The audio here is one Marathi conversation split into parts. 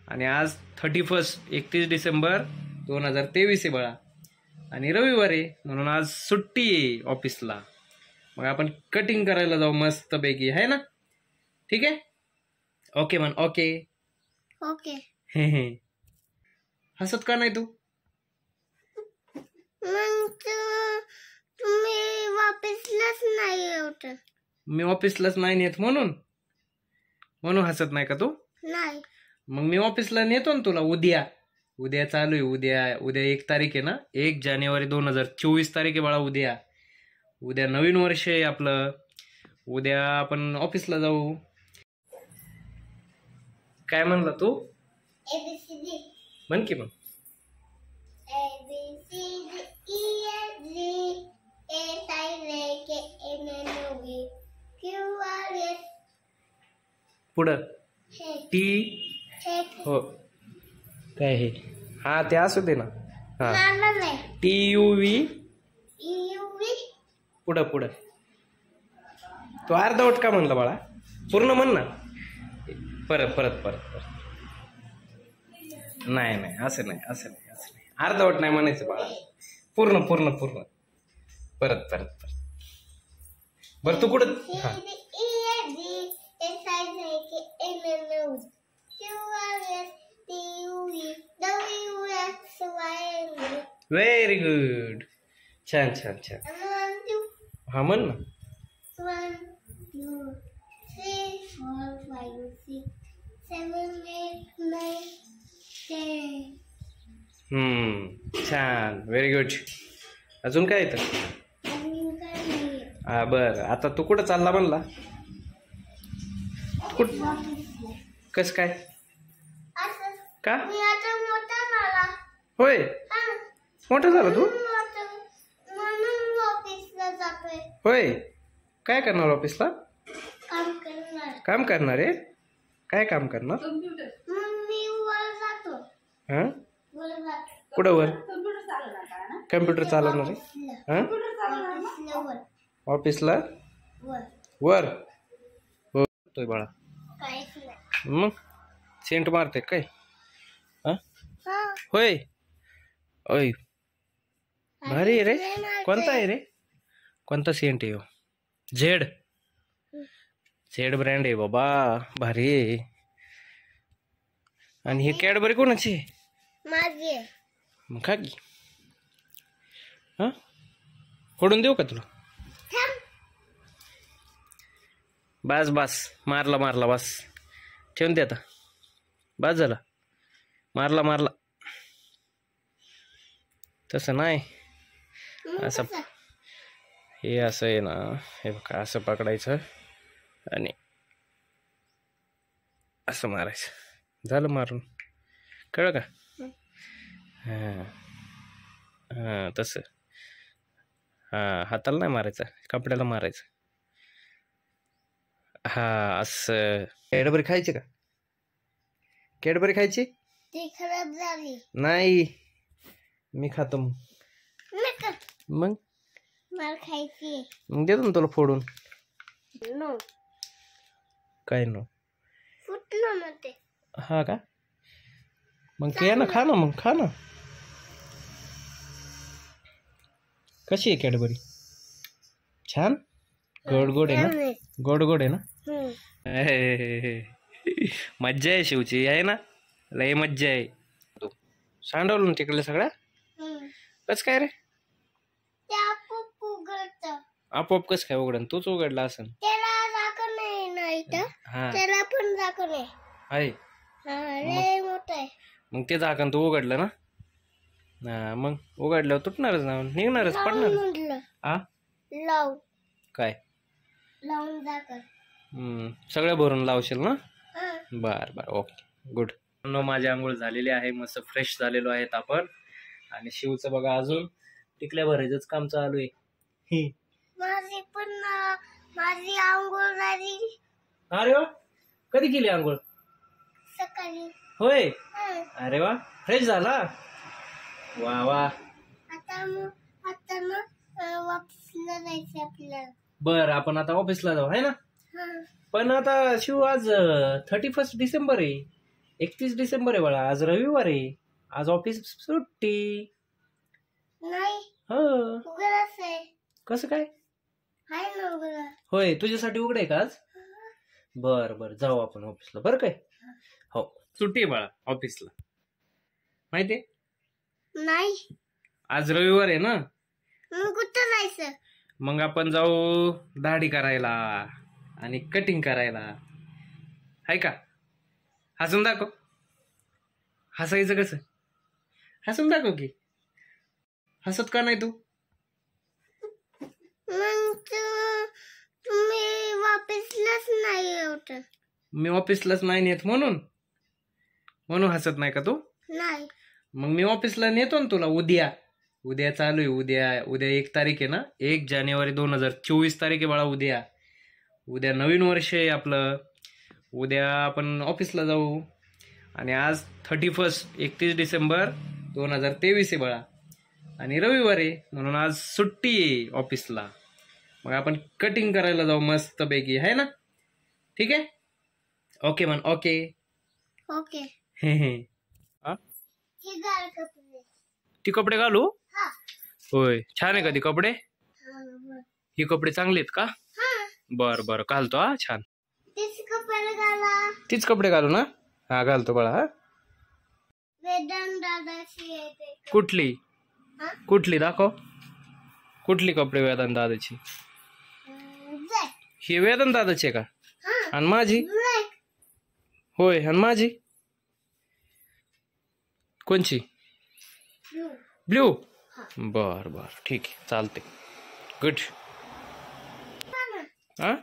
आणि आज 31 डिसेंबर 2023 आहे बाळा. आणि रविवार आहे म्हणून आज सुट्टी आहे ऑफिसला. मग आपण कटिंग करायला जाऊ मस्त पैकी, आहे ना? ठीक आहे. ओके म्हण. Okay okay. हसत का नाही तू? तुम्ही ऑफिसलाच नाही येत. मी ऑफिसलाच नाही नेत म्हणून हसत नाही का तू? नाही. मग मी ऑफिसला नेतो ना तुला. उद्या चालू आहे. उद्या 1 तारीख आहे ना. 1 जानेवारी 2024 तारीख आहे बाळा. उद्या नवीन वर्ष आहे आपलं. उद्या आपण ऑफिसला जाऊ. काय म्हणला तू? ABCD म्हण की मग. ABCD EFG HIJKLMNOP QRS. पुढं टी. हो काय हे? हा ते असू दे ना. हा TUV. पुढं तू अर्धवट का म्हणला बाळा? पूर्ण म्हण ना. परत नाही असं नाही अर्धवट नाही म्हणायचं बाळा. पूर्ण परत बरं तू कुठं? Very good. छान. हा म्हण ना. 1 2 3 4 5 6 7 8 9 10. छान. Very good. अजून काय येतं? हा बर. आता तू कुठं चालला म्हणला? कस काय? का? होय मोठा झाला तू? होय. काय करणार ऑफिसला? काम करणार आहे. काय काम करणार? हा कुठं वर? कम्प्युटर चालवणार आहे. हा ऑफिसला वर होतोय बाळा. मग सेंट मारते काय? होय. ओय भारी आहे रे. कोणता आहे रे? कोणता सेंट आहे? झेड ब्रँड आहे बाबा. भारी आहे. आणि हे कॅडबरी कोणाची? माझी. मग खा की. हा फोडून देऊ का तुला? बस मारला बस. ठेवून दे आता. बस झाला. मारला तसं नाही. असं हे असं आहे ना. हे बघा असं पकडायचं आणि असं मारायचं. झालं मारून. कळलं का? हा तसं. हाताला नाही मारायचं, कपड्याला मारायचं. हा असं. कॅडबरी खायची का? कॅडबरी खायची? ती खराब झाली. नाही मी खातो. मग मला खायची. मग देतो ना तुला फोडून. नो. काय नो? फुटलं ना ते. हा का? मग ते ना खा ना. मग खा ना. कशी आहे कॅडबरी? छान. गोड आहे ना. गोड आहे ना. मज्जा आहे शिवची, आहे ना. लय मज्जा आहे. तू सांडवलं ना तिकडल्या सगळ्या. कस काय रे? आपोआप कस काय उघडन? तूच उघडला असन. त्याला झाकण नाही तर त्याला पण झाकण आहे. लय मोठं आहे. मग ते झाकण तू उघडलं ना. हा मग उघडल्यावर तुटणारच ना. निघणारच पडणार. हा लाव. काय लावून झाकण सगळं भरून लावशील ना. बर ओके गुड. माझी आंघोळ झालेली आहे. मस्त फ्रेश झालेलो आहेत आपण. आणि शिवचं बघा अजून टिकल्या भरायचंच काम चालू आहे. माझी आंघोळ झाली. अरे वा. कधी केली आंघोळ? सकाळी. होय. अरे वा. फ्रेश झाला. वा. आता ऑफिसला जायचं आपल्याला. बर आपण आता ऑफिसला जाऊ, आहे ना. पण आता शिव आज 31 डिसेंबर आहे. 31 डिसेंबर आहे बाळा, आज रविवार आहे, आज ऑफिस सुट्टी. नाही हो. उघडच आहे. कसं काय? हाय ना उघड. होय, तुझ्यासाठी उघड आहे का आज? बर बर, जाऊ आपण ऑफिसला. बरं काय? हो, सुट्टी आहे बाळा ऑफिसला, माहितीये? नाही. आज रविवार आहे ना, मग कुठं जायचं? मग आपण जाऊ दाढी करायला आणि कटिंग करायला. आहे का? हसून दाखव. हसायचं कसं? हसून दाखव की. हसत का नाही तू? मग तुम्ही वापसलाच नाही येत. मी ऑफिसलाच नाही नेत म्हणून हसत नाही का तू? नाही. मग मी ऑफिसला नेतो ना तुला उद्या. उद्या चालू आहे. उद्या 1 तारीख आहे ना, 1 जानेवारी 2024 तारीख आहे बाळा. उद्या नवीन वर्ष आहे आपलं. उद्या आपण ऑफिसला जाऊ. आणि आज 31 डिसेंबर 2023 आहे बाळा, आणि रविवार आहे म्हणून आज सुट्टी आहे ऑफिसला. मग आपण कटिंग करायला जाऊ मस्त पैकी, आहे ना? ठीक आहे. ओके म्हण. Okay okay. हे हे गाल कपडे. ती कपडे घालू? हा. होय, छान आहे का ती कपडे? हा. ही कपडे चांगले आहेत का? बर बर, घालतो. हा, छान. तीच कपडे घाला. तीच कपडे घालू ना? हा, घालतो बाळा. हा, वेदांत दादाची येते. कुठली कुठली दाखव. कुठली कपडे वेदांत दादाची? ही वेदांत दादाची आहे का? आणि माझी? होय, आणि माझी कोणची? ब्ल्यू. बर बर, ठीक आहे, चालते. गुड. हा,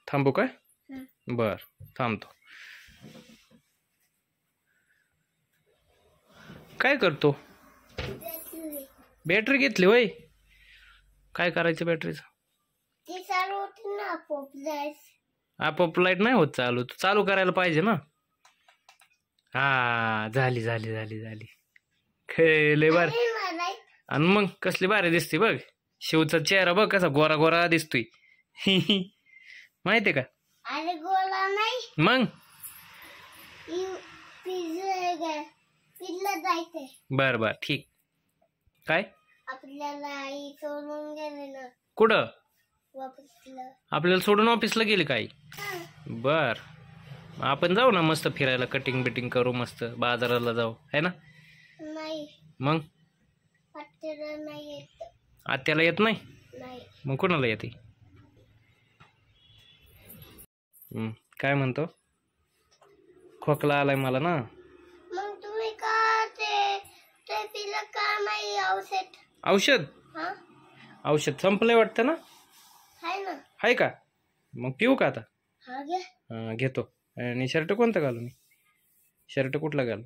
थांबू काय? बर, थांबतो. काय करतो? बॅटरी घेतली होय? काय करायचं बॅटरीचं? ती चालू होती ना आपोआप जायचं. आपोआप लाईट नाही होत चालू, तू चालू करायला पाहिजे ना. हा, झाली झाली झाली झाली. लय भारी. आणि मग कसली भारी दिसते बघ. शिवचा चेहरा बघ कसा गोरा गोरा दिसतोय. माहितीये का? अरे गोला नाही, मग पिझ्झा जायचंय. बर बर, ठीक. काय? आपल्याला आई सोडून गेले ना. कुठं? वापसला. आपल्याला सोडून ऑफिसला गेले काय? बर, आपण जाऊ ना मस्त फिरायला, कटिंग बिटिंग करू मस्त, बाजाराला जाऊ, है ना? नाही. मग आत्याला नाही येत. आत्याला येत नाही? नाही. मग कोणाला येते? काय म्हणतो? खोकला आलाय मला ना. मग तुम्ही का ते पिलं का नाही औषध? औषध? हा, औषध संपलंय वाटतं ना. आहे ना. आहे का? मग पिऊ का आता? हा घे. हा, घेतो. आणि शर्ट कोणता घालू मी? शर्ट कुठला घालू?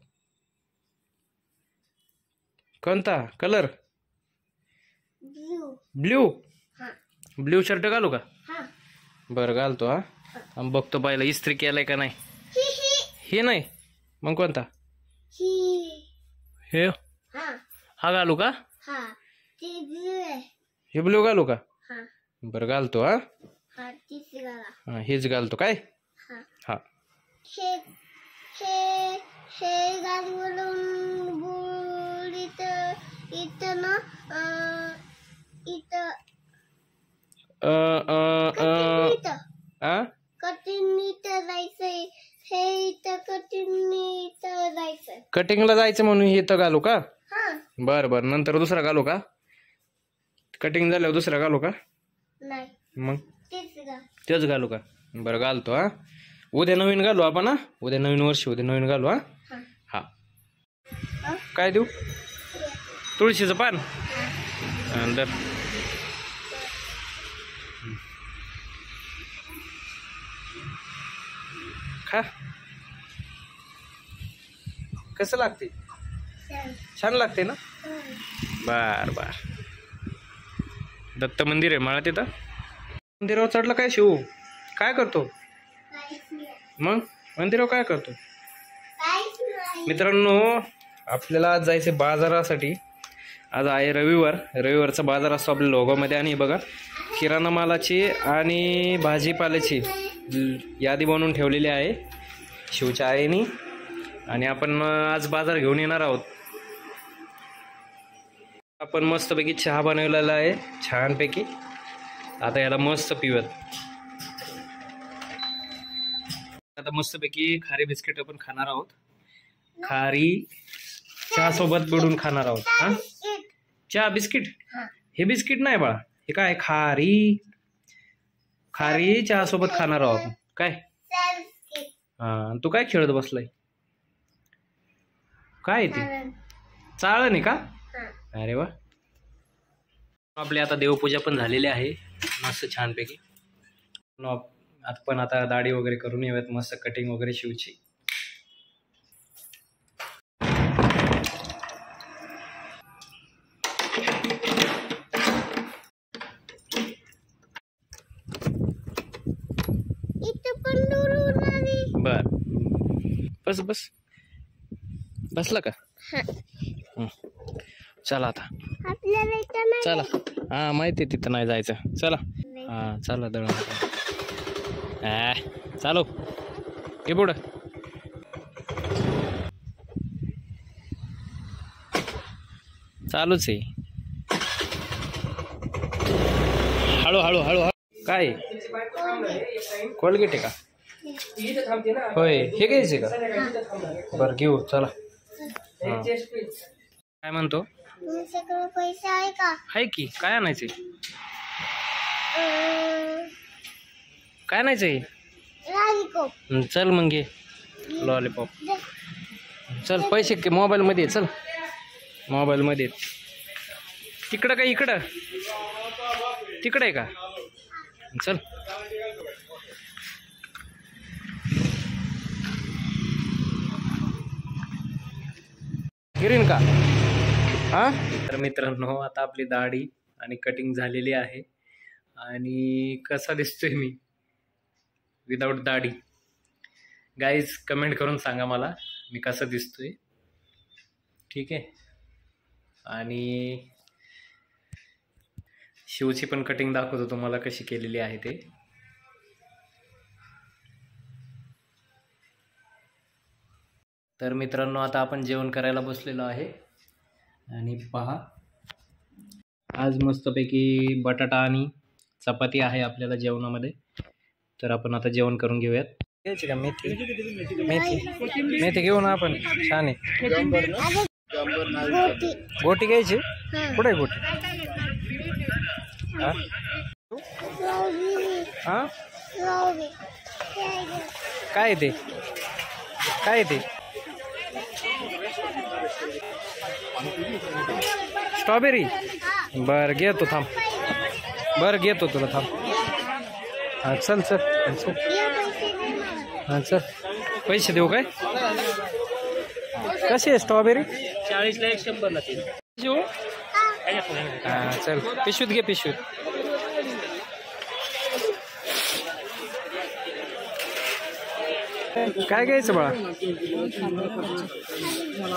कोणता कलर? ब्लू. ब्ल्यू. हा. ब्ल्यू शर्ट घालू का? हा. बरं, घालतो. हा, आणि बघतो पाहिलं इस्त्री केलाय का नाही. हे नाही, मग कोणता? हे. हा घालू का? हा, ते ब्लू आहे. हे ब्ल्यू घालू का? हा. बरं, घालतो. हा, हा, तीच घाला. हा, हेच घालतो. काय? हा. हा. हे हे हे घालून बुड इथं ना इथं कटिंग इथं जायचंय. हे इथं कटिंग इथं जायचंय. कटिंगला जायचं म्हणून हे तर घालू का? हा. बर बर, नंतर दुसरा घालू का? कटिंग झाल्यावर दुसरा घालू का? नाही, मग तेच घालू का? बरं, घालतो. हा, उद्या नवीन घालू आपण. हा, उद्या नवीन वर्ष, उद्या नवीन घालू. हा. हा, काय देऊ? तुळशीचं पान. अंदर खा. कसं लागते? छान लागते ना. बर बर. दत्त मंदिर आहे मला तिथं. मंदिरावर चढला काय शिव? काय करतो? मग मंदिरावर काय करतो? मित्रांनो, आपल्याला आज जायचं बाजारासाठी. आज आहे रविवार. रविवारचा बाजार असतो आपल्या लोगामध्ये. आणि बघा, किराणा मालाची आणि भाजीपाल्याची यादी बनवून ठेवलेली आहे. शिवच्या आईनी. आणि आपण आज बाजार घेऊन येणार आहोत. आपण मस्तपैकी चहा बनवलेला आहे छानपैकी. आता याला मस्त पिऊयात. आता मस्तपैकी खारी बिस्किट आपण खाणार आहोत. खारी चहा सोबत बुडून खाणार आहोत. हा, चहा बिस्किट. हे बिस्किट नाही बाळा, हे काय खारी. खारी चहा सोबत खाणार आहोत काय. हा, तू काय खेळत बसलाय? काय ते चाळण आहे का? अरे वा. आपली आता देवपूजा पण झालेली आहे मस्त छानपैकी. आपण आता दाढी वगैरे करून येऊयात, मस्त कटिंग वगैरे शिवची. बर, बस बस. बसला का? चला आता चला. हा माहिती तिथं नाही जायचं. चला. हा चला दळण. चालू हे पुढं. चालूच आहे. हळू हळू हळू हळू. काय कोलगेट आहे का? होय, हे घ्यायचे का? बरं घेऊ चला. काय म्हणतो? पैसे आहे का? आहे की. काय आणायचे? काय आणायचंय? चल मग घे लॉलीपॉप. चल पैसे मोबाईल मध्ये. चल मोबाईल मध्ये. तिकडं का इकडं? तिकडं आहे का? चल. गिरीन का? हा, तर मित्रांनो आता आपली दाढी आणि कटिंग झालेली आहे. आणि कसा दिसतोय मी विदाउट दाढी? गाईज कमेंट करून सांगा मला मी कसा दिसतोय. ठीक आहे. आणि शिवची पण कटिंग दाखवतो तुम्हाला कशी केलेली आहे ते. तर मित्रांनो आता आपण जेवण करायला बसलेलो आहे. आणि पहा आज मस्तपैकी बटाटा आणि चपाती आहे आपल्याला जेवणामध्ये. तर आपण आता जेवण करून घेऊयात. घ्यायची का मेथी? मेथी मेथी घेऊ ना आपण. छान आहे. गोटी घ्यायची. कुठे आहे गोटी? हा, काय ते? काय ते? स्ट्रॉबेरी. बरं घेतो थांब. बरं घेतो तुला थांब. हा चल चल चल. हा चल. पैसे देऊ काय? कशी आहे स्ट्रॉबेरी? 40ला 100ला देऊ. हा चल पिशवीत घे. पिशवीत. काय घ्यायचं बाळा?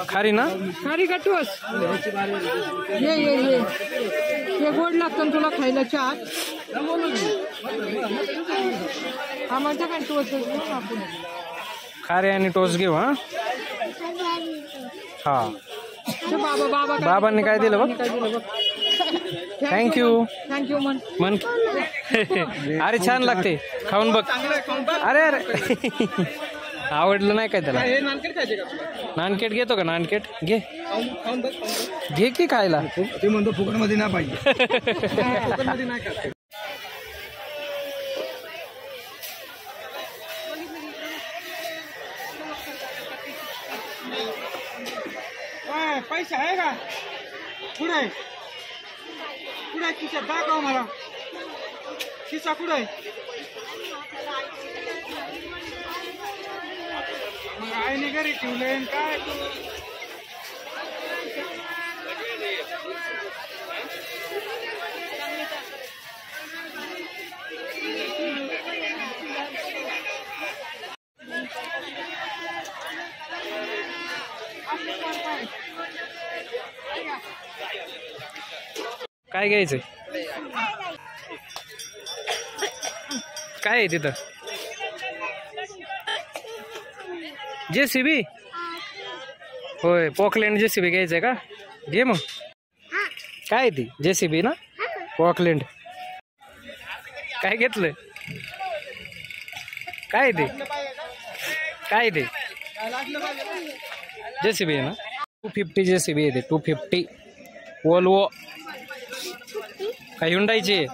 खारी ना? खारी का टोस? ये गोड लागतं तुला खायला चहा. आम्हाला काय टोस आपण. खारी आणि टोस घेऊ. हा हा. बाबांनी काय दिलं बघ? थँक्यू. थँक्यू मन. अरे छान लागते, खाऊन बघ. अरे अरे आवडलं नाही काय त्याला? नानकेट घेतो का? नानकेट घे. घे की खायला. ते म्हणतो फुकट मध्ये नाही पाहिजे. पैसा आहे का? कुठे कुठे खिशात दाखव मला. खिसा कुठे? मग आईने घरी ठेवलंय काय? काय घ्यायचंय? काय आहे तिथं? JCB होय, पॉकलँड JCB घ्यायचंय का? घे मग. काय ती JCB ना, पॉकलँड. काय घेतलंय? काय ते JCB आहे ना, 250 JCB आहे ते, 250 वोल्वो. काय हुंडाईची?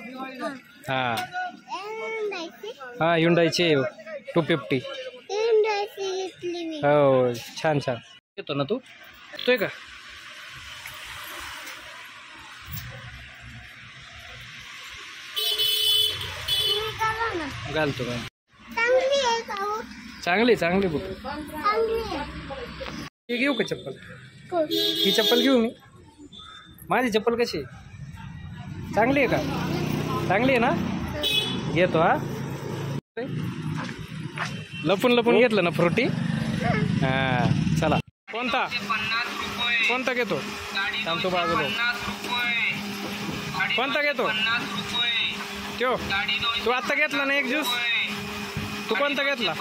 हा हा, हुंडाईची 250. हो, छान छान. येतो ना तू? येतोय का? घालतो का? चांगली बुट. हे घेऊ का चप्पल? ही चप्पल घेऊ मी? माझी चप्पल कशी आहे? चांगली आहे का? चांगली आहे ना? घेतो हा. लपून घेतलं ना फ्रुटी. हा चला. कोणता घेतो? थांबतो बाजूला. कोणता घेतो? तू आत्ता घेतला ना एक ज्यूस? तू कोणता घेतला?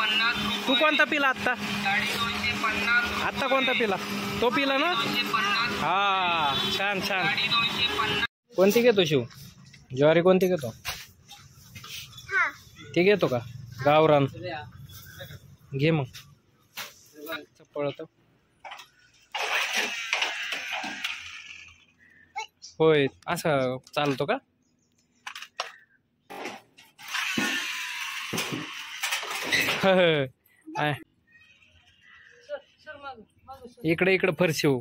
तू कोणता पिला आत्ता? आत्ता कोणता पिला? तो पिला ना? हा, छान छान. कोणती घेतो शिव? ज्वारी कोणती घेतो? ती घेतो का? गावरान घे मग. पळत होय, असं चालतो का? इकडे फरशिव.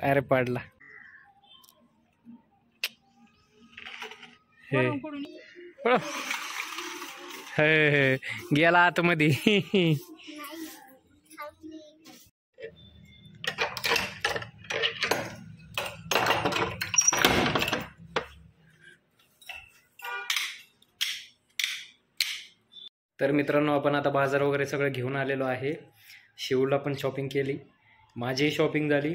अरे पाडला. हे गेला आतमध्ये. तर मित्रांनो, आपण आता बाजार वगैरे सगळं घेऊन आलेलो आहे. शिवला पण शॉपिंग केली, माझीही शॉपिंग झाली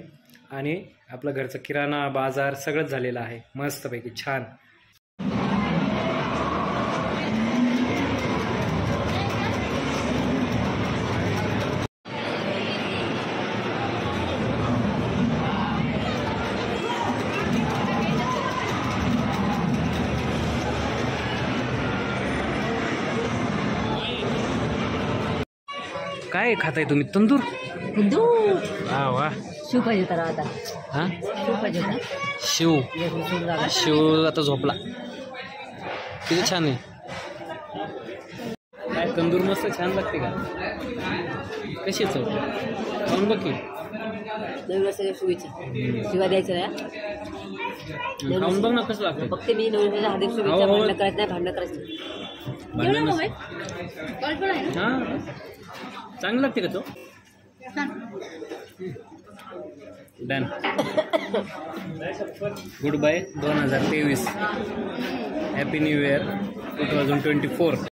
आणि आपलं घरचं किराणा बाजार सगळंच झालेलं आहे मस्तपैकी छान. काय खाताय तुम्ही? तंदूर? हा वा. शिव पाहिजे तर आता. हा, शिव पाहिजे होता. शिव आता झोपला. किती छान आहे. काय तंदूर मस्त छान लागते का? कशी चव? खाऊन बघ की. शिवा द्यायचं ना, खाऊन बघ ना कसं लागतं. फक्त मी नवरीला हार्दिक शुभेच्छा. भांडण करायचं नाही, भांडण करायचं. हा, चांगलं लागते का तो? Done. Good bye 2023. Happy new year 2024.